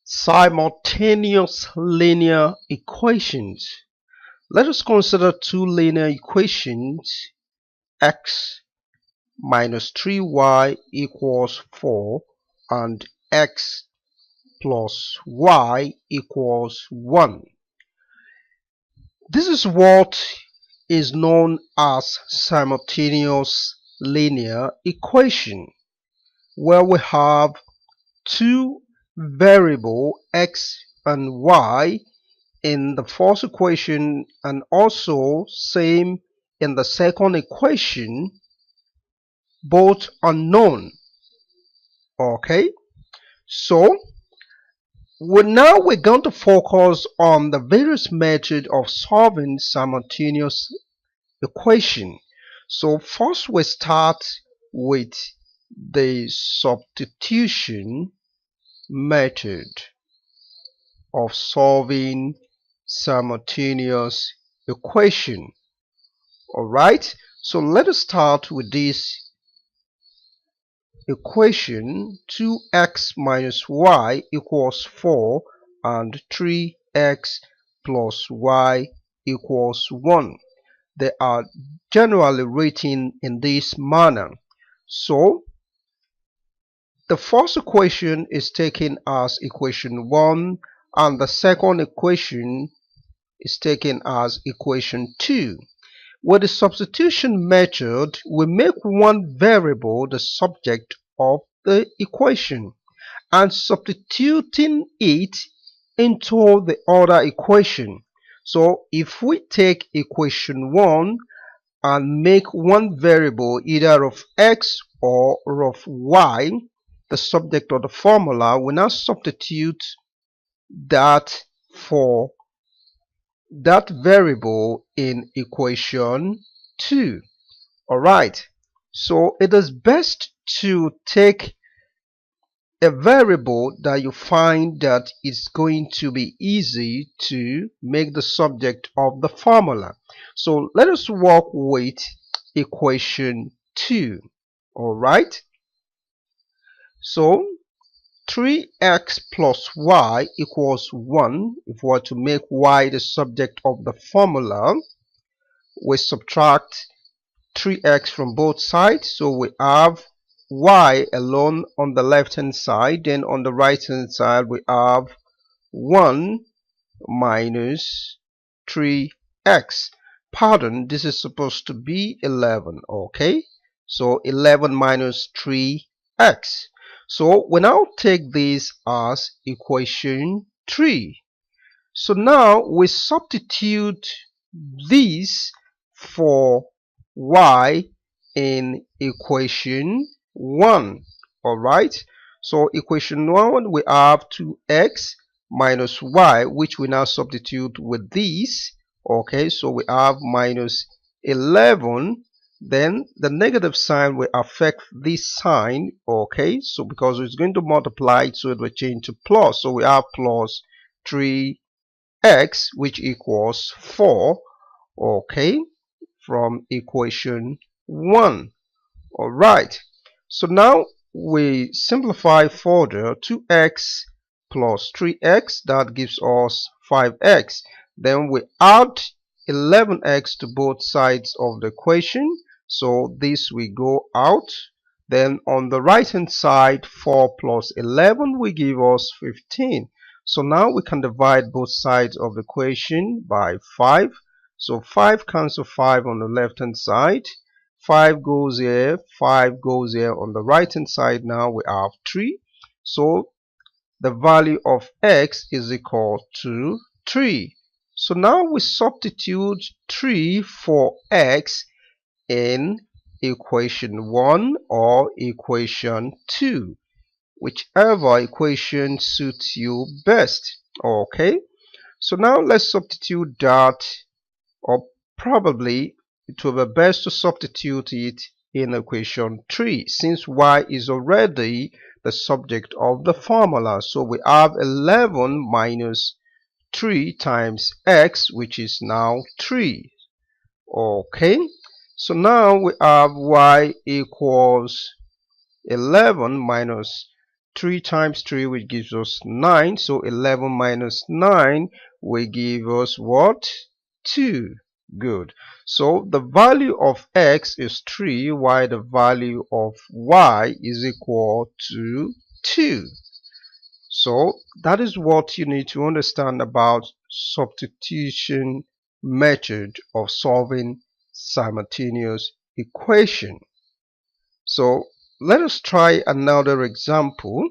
Simultaneous linear equations. Let us consider two linear equations: x minus 3y equals 4 and x plus y equals 1. This is what is known as simultaneous linear equation, where we have two variable x and y in the first equation and also same in the second equation, both unknown. Okay, so we're going to focus on the various methods of solving simultaneous equation. So first we start with the substitution method of solving simultaneous equation. Alright, so let us start with this equation: 2x minus y equals 4 and 3x plus y equals 1. They are generally written in this manner. So the first equation is taken as equation 1 and the second equation is taken as equation 2. With the substitution method, we make one variable the subject of the equation and substituting it into the other equation. So if we take equation 1 and make one variable either of x or of y the subject of the formula, we now substitute that for that variable in equation 2. Alright, so it is best to take a variable that you find that it's going to be easy to make the subject of the formula. So let us work with equation 2. Alright, so 3x plus y equals 1. If we were to make y the subject of the formula, we subtract 3x from both sides, so we have y alone on the left hand side. Then on the right hand side we have 1 minus 3x. Pardon, this is supposed to be 11. Okay, so 11 minus 3x. So we now take this as equation 3. So now we substitute this for y in equation 1. Alright, so equation 1 we have 2x minus y, which we now substitute with this. Okay, so we have minus 11. Then the negative sign will affect this sign. Okay, so because it's going to multiply, so it will change to plus. So we have plus 3x, which equals 4. Okay, from equation 1. Alright, so now we simplify further. 2x plus 3x, that gives us 5x. Then we add 11x to both sides of the equation, so this will go out. Then on the right hand side, 4 plus 11 will give us 15. So now we can divide both sides of the equation by 5. So 5 cancel 5 on the left hand side, 5 goes here, 5 goes here. On the right hand side now we have 3. So the value of x is equal to 3. So now we substitute 3 for x in equation 1 or equation 2, whichever equation suits you best. Okay, so now let's substitute that, or probably it will be best to substitute it in equation 3 since y is already the subject of the formula. So we have 11 minus 3 times x, which is now 3. Okay, So now we have y equals 11 minus 3 times 3, which gives us 9. So 11 minus 9 will give us what? 2. Good. So the value of x is 3, while the value of y is equal to 2. So that is what you need to understand about substitution method of solving simultaneous equation. So let us try another example.